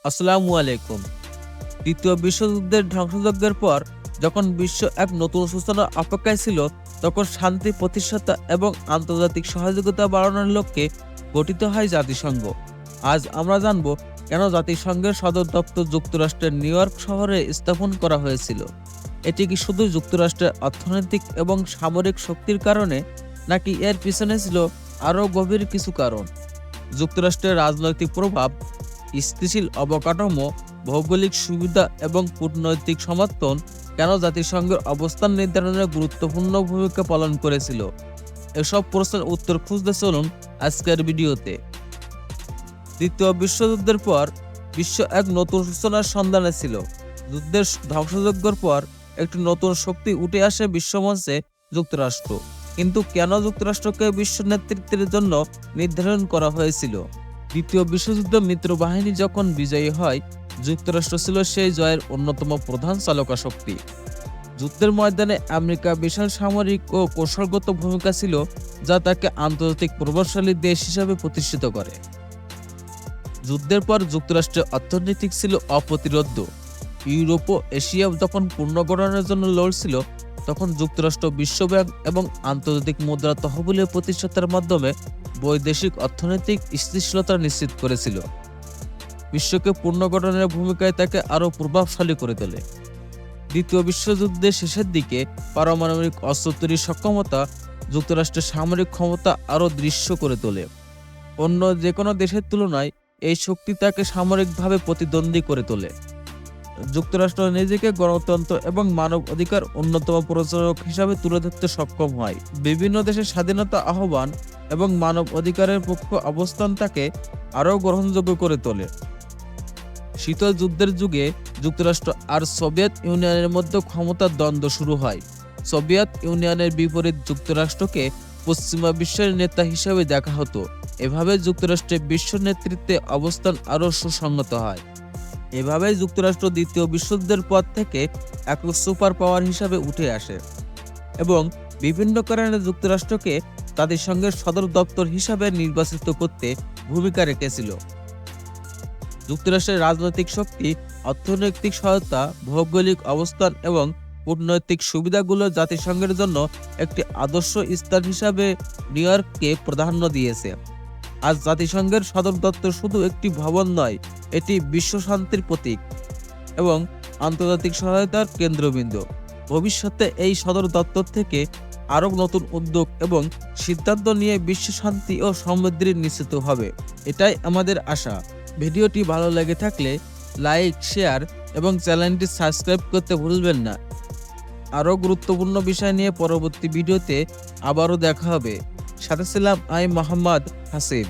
আসসালামু আলাইকুম। দ্বিতীয় বিশ্বযুদ্ধের ধ্বংসযজ্ঞের পর যখন বিশ্ব এক নতুন সূচনার অপেক্ষায় ছিল, তখন শান্তি প্রতিষ্ঠাতা এবং আন্তর্জাতিক সহযোগিতা বাড়ানোর লক্ষ্যে গঠিত হয় জাতিসংঘ। আজ আমরা জানব কেন জাতিসংঘের সদর দপ্তর যুক্তরাষ্ট্রের নিউ ইয়র্ক শহরে স্থাপন করা হয়েছিল। এটি কি শুধু যুক্তরাষ্ট্রের অর্থনৈতিক এবং সামরিক শক্তির কারণে, নাকি এর পিছনে ছিল আরও গভীর কিছু কারণ? যুক্তরাষ্ট্রের রাজনৈতিক প্রভাব, স্থিতিশীল অবকাঠামো, ভৌগোলিক সুবিধা এবং কূটনৈতিক সমর্থন কেন জাতিসংঘের অবস্থান নির্ধারণে গুরুত্বপূর্ণ ভূমিকা পালন করেছিল? এসব প্রশ্নের উত্তর খুঁজতে চলুন আজকের ভিডিওতে। দ্বিতীয় বিশ্বযুদ্ধের পর বিশ্ব এক নতুন সূচনার সন্ধানে ছিল। যুদ্ধের ধ্বংসযজ্ঞের পর একটি নতুন শক্তি উঠে আসে বিশ্বমঞ্চে, যুক্তরাষ্ট্র। কিন্তু কেন যুক্তরাষ্ট্রকে বিশ্ব নেতৃত্বের জন্য নির্ধারণ করা হয়েছিল? দ্বিতীয় বিশ্বযুদ্ধে মিত্রবাহিনী যখন বিজয়ী হয়, যুক্তরাষ্ট্র ছিল সেই জয়ের অন্যতম প্রধান চালকা শক্তি। যুদ্ধের ময়দানে আমেরিকা বিশাল সামরিক ও কৌশলগত ভূমিকা ছিল, যা তাকে আন্তর্জাতিক প্রভাবশালী দেশ হিসাবে প্রতিষ্ঠিত করে। যুদ্ধের পর যুক্তরাষ্ট্রের অর্থনীতি ছিল অপ্রতিরোধ্য। ইউরোপ ও এশিয়া যখন পুনর্গঠনের জন্য লড়ছিল, তখন যুক্তরাষ্ট্র বিশ্বব্যাংক এবং আন্তর্জাতিক মুদ্রা তহবিলের প্রতিষ্ঠাতার মাধ্যমে বৈদেশিক অর্থনৈতিক স্থিতিশীলতা নিশ্চিত করেছিল। বিশ্বকে পুনর্গঠনের ভূমিকায় তাকে আরও প্রভাবশালী করে তোলে। দ্বিতীয় বিশ্বযুদ্ধের শেষের দিকে পারমাণবিক অস্ত্র তৈরির সক্ষমতা যুক্তরাষ্ট্রের সামরিক ক্ষমতা আরও দৃশ্য করে তোলে। অন্য যে কোনো দেশের তুলনায় এই শক্তি তাকে সামরিকভাবে প্রতিদ্বন্দ্বী করে তোলে। যুক্তরাষ্ট্র নিজেকে গণতন্ত্র এবং মানব অধিকার অন্যতম প্রচারক হিসাবে তুলে ধরতে সক্ষম হয়। বিভিন্ন দেশের স্বাধীনতা আহ্বান এবং মানব অধিকারের পক্ষ অবস্থান তাকে আরও গ্রহণযোগ্য করে তোলে। শীতল যুদ্ধের যুগে যুক্তরাষ্ট্র আর সোভিয়েত ইউনিয়নের মধ্যে ক্ষমতার দ্বন্দ্ব শুরু হয়। সোভিয়েত ইউনিয়নের বিপরীত যুক্তরাষ্ট্রকে পশ্চিমা বিশ্বের নেতা হিসেবে দেখা হতো। এভাবে যুক্তরাষ্ট্রের বিশ্ব নেতৃত্বে অবস্থান আরও সুসংহত হয়। এভাবেই যুক্তরাষ্ট্র দ্বিতীয় বিশ্বযুদ্ধের পর থেকে এক সুপার পাওয়ার হিসাবে উঠে আসে এবং বিভিন্ন কারণে যুক্তরাষ্ট্রকে জাতিসংঘের সদর দপ্তর হিসাবে নির্বাচিত করতে ভূমিকা রেখেছিল। যুক্তরাষ্ট্রের রাজনৈতিক শক্তি, অর্থনৈতিক সহায়তা, ভৌগোলিক অবস্থান এবং কূটনৈতিক সুবিধাগুলো জাতিসংঘের জন্য একটি আদর্শ স্থান হিসাবে নিউ ইয়র্ককে প্রাধান্য দিয়েছে। আজ জাতিসংঘের সদর দপ্তর শুধু একটি ভবন নয়, এটি বিশ্ব শান্তির প্রতীক এবং আন্তর্জাতিক সহায়তার কেন্দ্রবিন্দু। ভবিষ্যতে এই সদর দপ্তর থেকে আরও নতুন উদ্যোগ এবং সিদ্ধান্ত নিয়ে বিশ্ব শান্তি ও সমৃদ্ধি নিশ্চিত হবে, এটাই আমাদের আশা। ভিডিওটি ভালো লেগে থাকলে লাইক, শেয়ার এবং চ্যানেলটি সাবস্ক্রাইব করতে ভুলবেন না। আরও গুরুত্বপূর্ণ বিষয় নিয়ে পরবর্তী ভিডিওতে আবারও দেখা হবে। সাথে ছিলাম আমি মোহাম্মদ হাসিব।